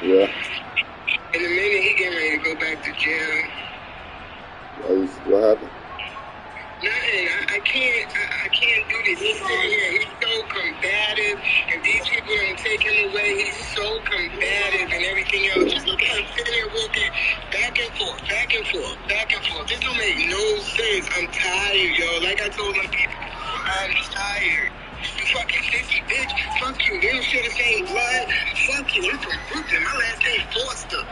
Yeah. In a minute, he getting ready to go back to jail. What happened? Nothing. I can't do this. He's sitting here. He's so combative. If these people don't take him away, he's so combative and everything else. Just look at him sitting here walking back and forth, back and forth, back and forth. This don't make no sense. I'm tired, yo. Like I told them people, I'm tired. You fucking sissy bitch. Fuck you. We don't share the same blood. Fuck you. I'm from Brooklyn. My last name Foster.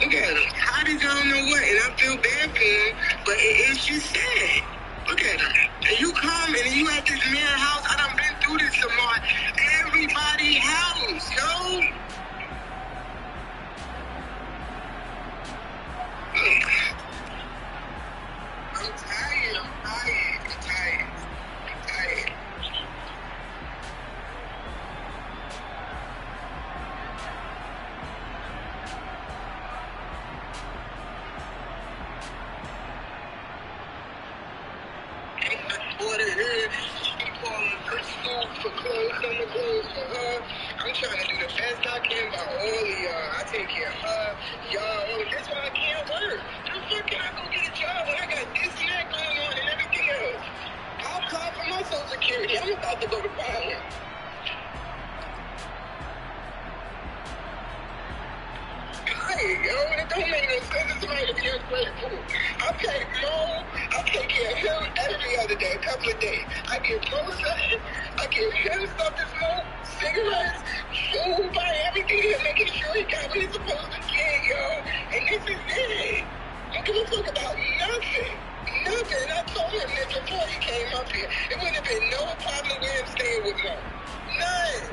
Look at him. How did y'all know what? And I feel bad for him, but it's just sad. Look at him. And you come and you at this man's house. I done been through this some more. Everybody's house, yo. I'm tired. I'm trying to do the best I can by all of y'all. I take care of her, y'all. That's why I can't work. How the fuck can I go get a job when I got this and that going on and everything else? I'll apply for my Social Security. I'm about to go to Violent. Hey, yo, it don't make no sense. It's somebody to be ungrateful. I pay Mo. I take care of him every other day, a couple of days. I get Prozac. I give him stuff to smoke, cigarettes, food, buy everything and making sure he got what he's supposed to get, yo. And this is it. I'm gonna talk about nothing. Nothing. I told him this before he came up here. It wouldn't have been no problem with him staying with Mo. None.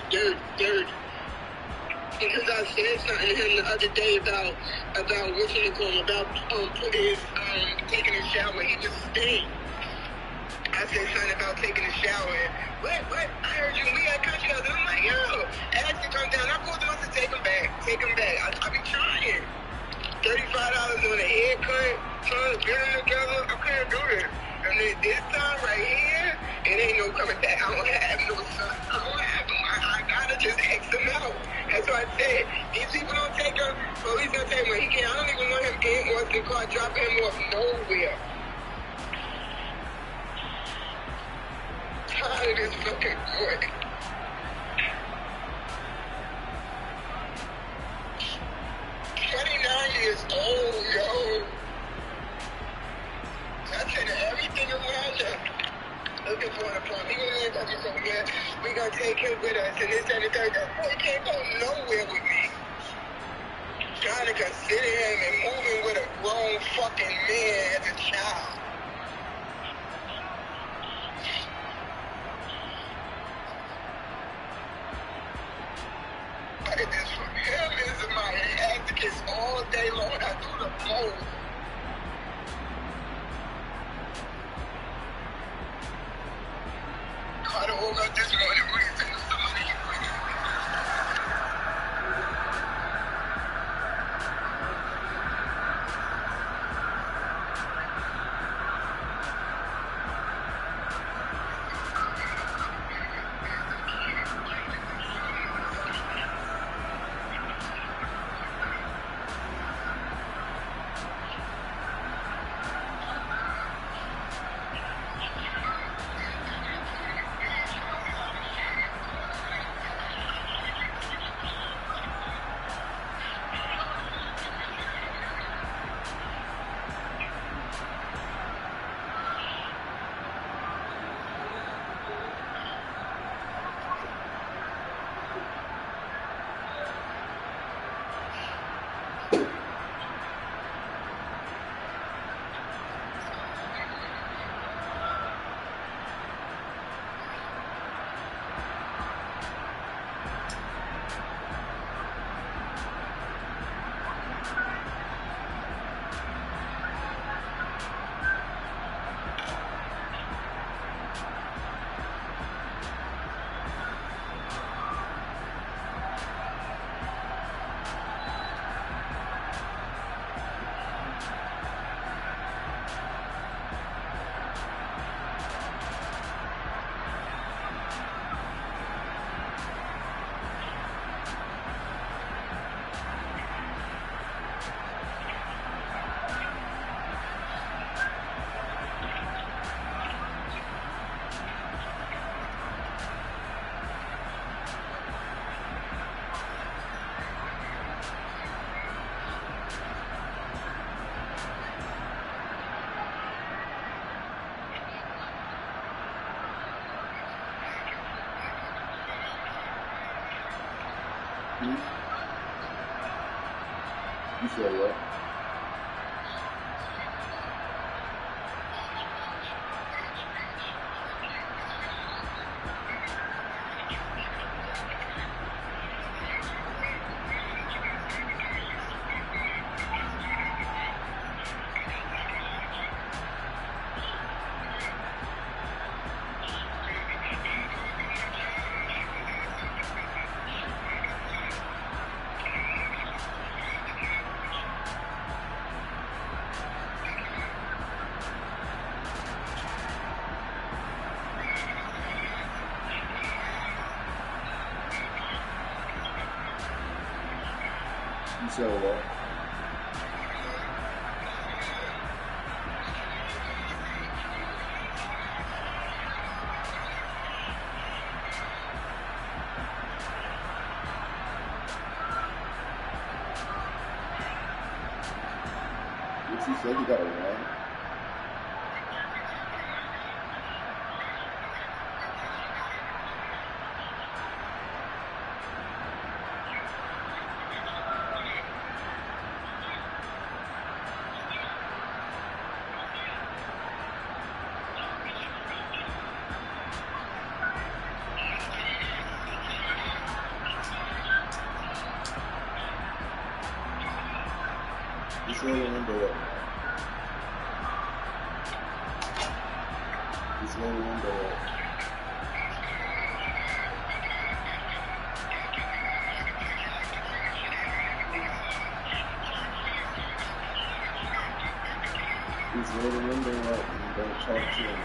Dirt. Because I said something to him the other day about taking a shower. He was staying. I said something about taking a shower. What? I heard you, we had country house. I'm like, yo, ask to come down. I told him to take him back. I be trying. $35 on a haircut, trying to get them together. I couldn't do it. And then this time right here, it ain't no coming back. I don't have no son. I don't have them. I gotta just X them out. That's why I said, these people don't take him. Police don't take him. I don't even want him in Austin car, dropping him off nowhere. Tired of this fucking boy. 29 years old, yo. Touching everything around him. Looking for an apartment. He was like, so yeah, we gonna take him with us and this and the third. That boy can't go nowhere with me. Trying to consider him and moving with a grown fucking man as a child. I did this for him is my advocates all day long. I do the most. Carter woke up this morning, we can take some money. You said what? You said what? What you said? You got a run? Just roll the window up. Just roll the window up. Just roll the window up and don't talk to him.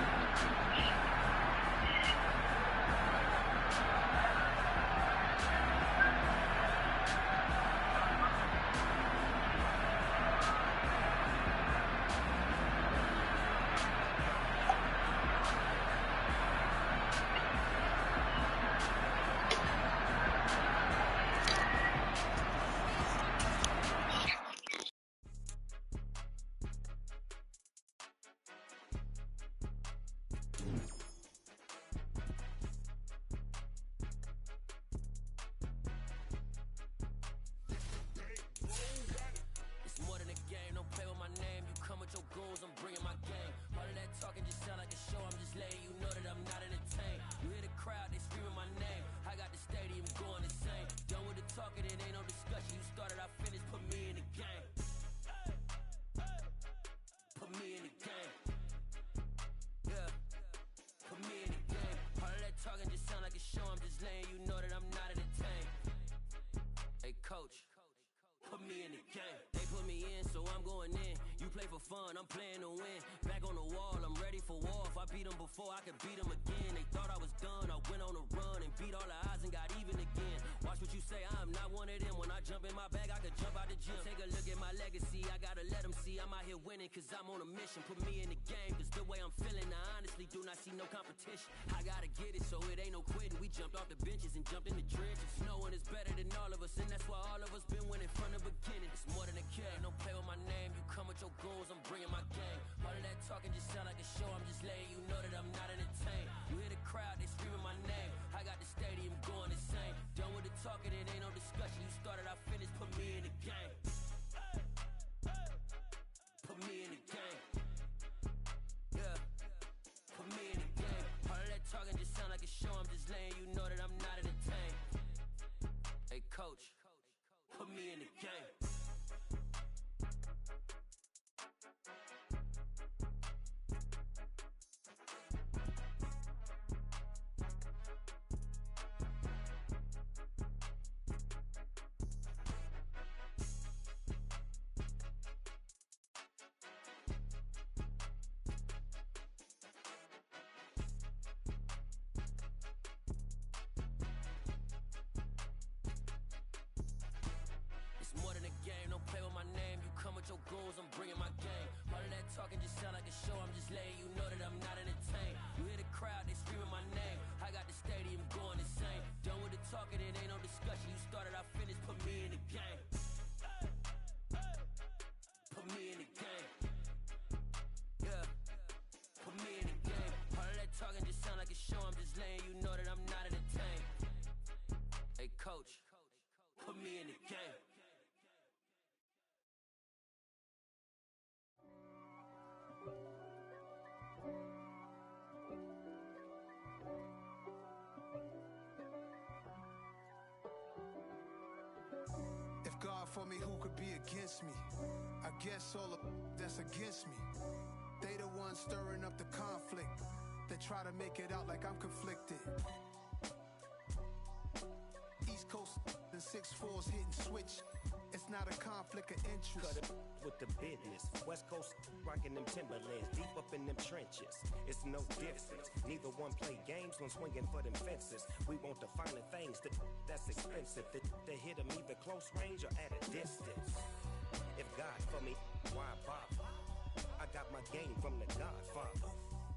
I'm playing to win. Back on the wall, I'm ready for war. If I beat them before, I could beat them again. They thought I was done, I went on a run and beat all the odds and got even again. Watch what you say, I'm not one of them. When I jump in my bag, I could jump out the gym. Take a look at my legacy, I gotta let them see I'm out here winning, cause I'm on a mission. Put me in the game, cause the way I'm feeling, I honestly do not see no competition. I gotta get it, so it ain't no quitting. We jumped off the benches and jumped in the trenches. No one is better than all of us, and that's why all of us been winning from the beginning. It's more than a game, don't play with my name. You come with your goals, I'm bringing my game. All of that talking just sound like a show, I'm just letting you know that I'm not entertained. You hear the crowd, they screaming my name. I got the stadium going insane. Done with the talking, it ain't no discussion. You started, I finished, put me in the game. Put me in the game. Yeah, put me in the game. All of that talking just sound like a show, I'm just letting you know that I'm not entertained. Hey coach, put me in the game. More than a game, don't play with my name. You come with your goals, I'm bringing my game. All of that talking just sound like a show, I'm just letting you know that I'm not entertained. You hear the crowd, they screaming my name. I got the stadium going insane. Done with the talking, it ain't no discussion. You started, I finished, put me in the game. Put me in the game. Yeah, put me in the game. All of that talking just sound like a show, I'm just letting you know that I'm not entertained. Hey coach, put me in the game. If God for me, who could be against me? I guess all of that's against me. They the ones stirring up the conflict. They try to make it out like I'm conflicted. East Coast and 6'4's hitting switch. It's not a conflict of interest. Cut it with the business. West Coast rocking them Timberlands, deep up in them trenches. It's no difference. Neither one play games when swinging for them fences. We want the finer things that's expensive. To hit them either close range or at a distance. If God for me, why bother? I got my game from the Godfather.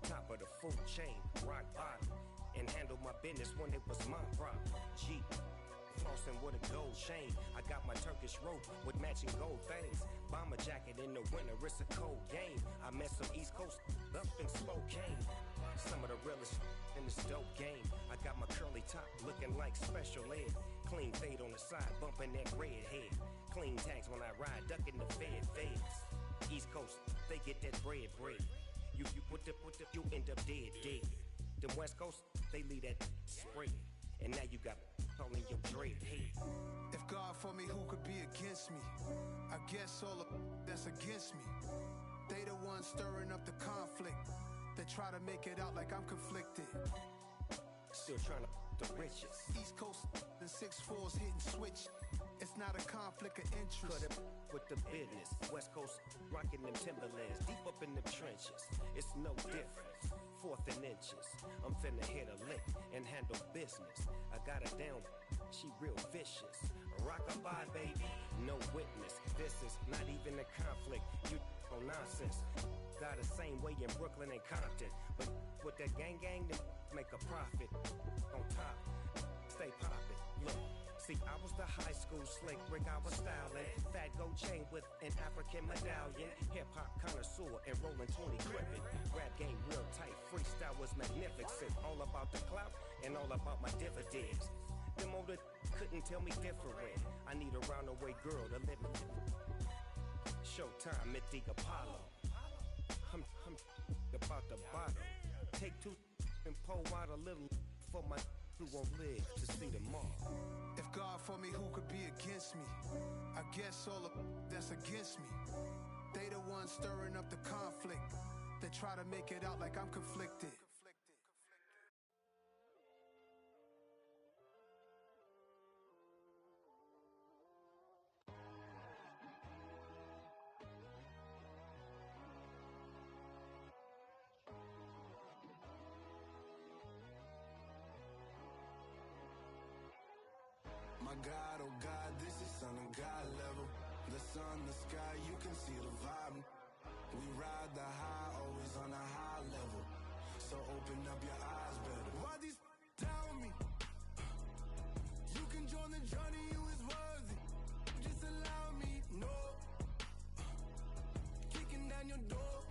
Top of the food chain, rock bottom. And handle my business when it was my problem. G. Flossing with a gold chain. I got my Turkish rope with matching gold things. Bomber jacket in the winter, it's a cold game. I met some East Coast up in Spokane. Some of the realest in this dope game. I got my curly top looking like special ed. Clean fade on the side, bumping that red head. Clean tags when I ride, ducking the feds. East Coast, they get that bread. You you end up dead. The West Coast, they leave that spread. And now you got all in your dread head. If God for me, who could be against me? I guess all of that's against me. They the ones stirring up the conflict. They try to make it out like I'm conflicted. Still trying to the riches. East Coast and 6'4s hitting switch. It's not a conflict of interest. Cut it with the business. West Coast rocking them Timberlands. Deep up in them trenches. It's no different. Fourth and inches. I'm finna hit a lick and handle business. I got her down. She real vicious. Rock-a-bye, baby. No witness. This is not even a conflict. You on nonsense. Got the same way in Brooklyn and Compton. But with that gang, then make a profit. On top, stay poppin'. Look, see, I was the high school slick Rick, I was styling. Fat gold chain with an African medallion. Hip-hop connoisseur and rolling 20 gripping. Rap game real tight, freestyle was magnificent. All about the clout and all about my dividends. Them older couldn't tell me different. I need a roundaway girl to live with. Showtime at the Apollo. I'm about the bottom. Take two and pour out a little for my who won't live to see tomorrow. If God for me, who could be against me? I guess all of that's against me. They the ones stirring up the conflict. They try to make it out like I'm conflicted. My God, oh God, this is Son of God level. The sun, the sky, you can see the vibe. We ride the high, always on a high level. So open up your eyes better. Why these tell me? You can join the journey, you is worthy. Just allow me, no. Kicking down your door.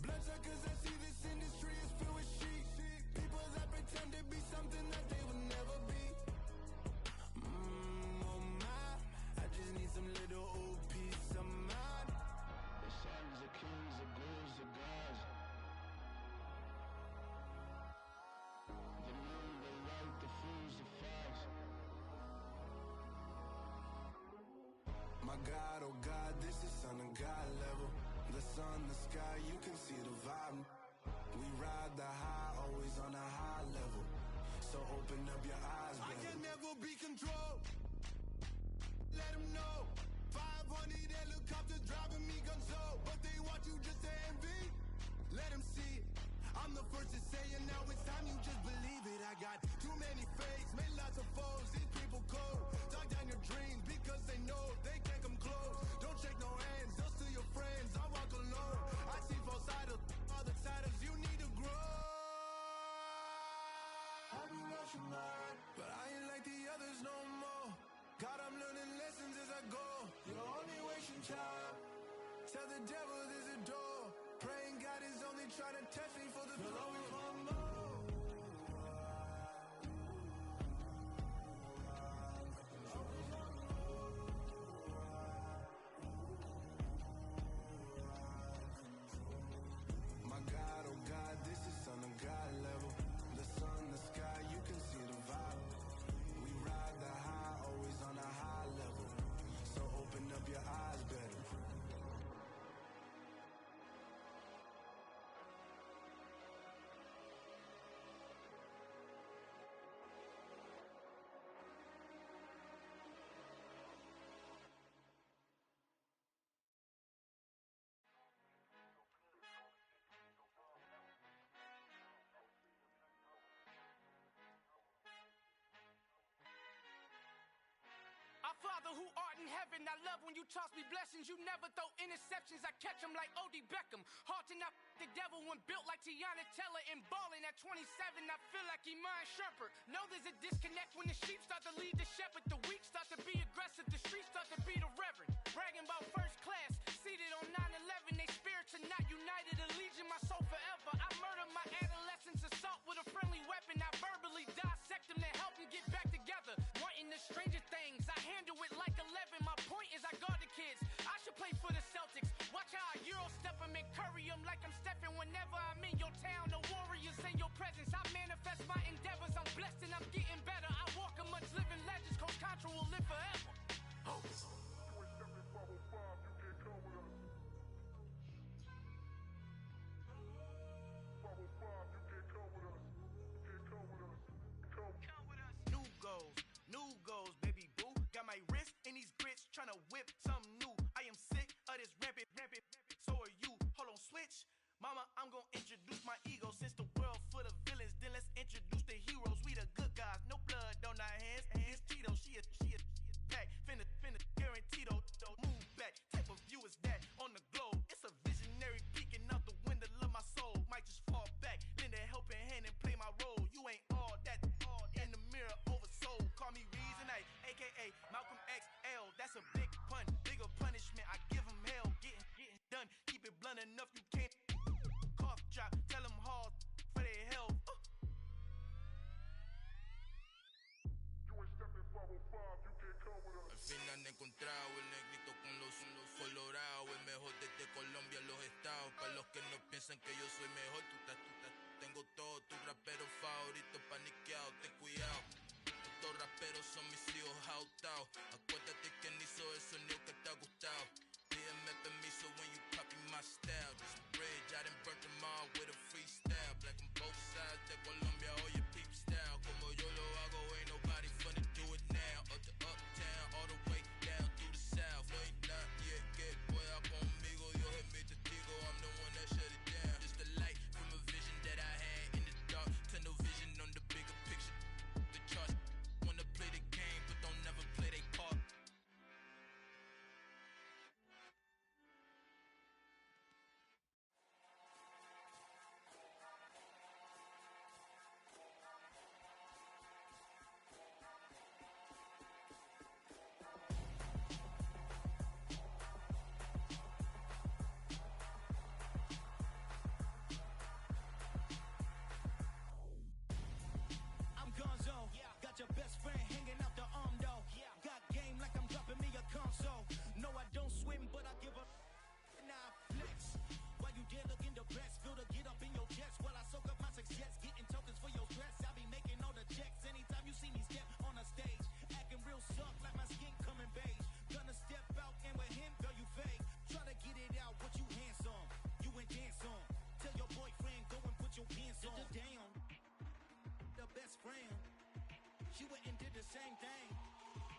Bloodshot cause I see this industry is filled with sheep. People that pretend to be something that they will never be. Oh my, I just need some little old peace of mind. The sons of kings, the gurus, the gods. The moon, the light, the fools, the facts. My God, oh God, this is Son of God level. The sun, the sky, you can see the vibe. We ride the high, always on a high level. So open up your eyes, baby. I can never be controlled. Let them know. 500 helicopters driving me gunso. But they want you just to envy. Let them see it. I'm the first to say it, now it's time you just believe it. I got too many fakes, made lots of foes. These people cold. Talk down your dreams because they know they can't come close. Don't shake no hands, those to your friends. I walk alone. I see both sides, other titles, you need to grow. I've been watching mine, but I ain't like the others no more. God, I'm learning lessons as I go. You're only wasting time. Tell the devil there's a door. Praying God is only trying to test me for the throne. Always want more. My God, oh God, this is Son of God level. The sun, the sky, you can see the vibe. We ride the high, always on a high level. So open up your eyes better. Our Father who art in heaven, I love when you toss me blessings. You never throw interceptions, I catch them like O.D. Beckham. Hard to knock the devil when built like Tiana Teller. And balling at 27, I feel like Iman Shumpert. Know there's a disconnect when the sheep start to lead the shepherd. The weak start to be aggressive, the streets start to be the reverend. Bragging about first class, seated on 9/11. They spirits are not united, a legion, my soul forever. I murder my adolescence, assault with a friendly weapon. I verbally dissect them to help them get back together. Wanting the stranger things, I handle it like 11. My point is I guard the kids. I should play for the Celtics. Watch how I Euro step them and curry them like I'm Stephen. Whenever I'm in your town, the Warriors in your presence. I manifest my endeavors. I'm blessed and I'm getting better. I walk amongst living legends. whip, something new. I am sick of this rampant. So are you. Hold on, switch. Mama, I'm gonna introduce my ego. Since the world full of villains, then let's introduce the heroes. We the good guys, no blood on our hands. It's Tito, she a pack. Finna, guaranteed though. Move back, type of view is that on the globe. It's a visionary peeking out the window of my soul. Might just fall back, lend a helping hand and play my role. You ain't all that in the mirror oversold. Call me Reason, aka Malcolm XL. That's a big pun, bigger punishment. I give him hell, getting done. Keep it blunt enough, you can't. Cough drop, tell them hard for their health. Al fin han encontrado el negrito con los colorados, el mejor desde Colombia, los estados. Para los que no piensan que yo soy mejor, tengo todo, tus raperos favoritos paniqueados, ten cuidado. Estos raperos son mis hijos jautados. Acuérdate quien hizo el sonido que te ha gustado. Pídeme permiso when you copy my style. This bridge, I done burnt them all with a freestyle. Black on both sides de Colombia, oye peep style. Como yo lo hago, ain't nobody finna do it now. Up to uptown, all the way down through the south. No hay nadie que pueda conmigo, Dios es mi testigo. I'm the one that shut it down. Just the light from a vision that I had in the dark. Tunnel vision on the bigger picture. The charts wanna play the game, but don't never play their part. I'm Gonzo, got your best friend hanging out the arm though. Got game like I'm dropping me a console. No, I don't swim, but I give a nah flex. While you there looking depressed, feel the get up in your chest while I soak up my success, getting tokens for your stress. I be making all the checks anytime you see me step on a stage, acting real soft like my skin coming beige. Gonna step out and with him, girl, you fake. Try to get it out, what you handsome, you ain't dance on. Tell your boyfriend go and put your pants on. Down. The best friend, she went and did the same thing.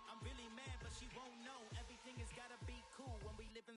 I'm really mad, but she won't know. Everything has gotta be cool when we live in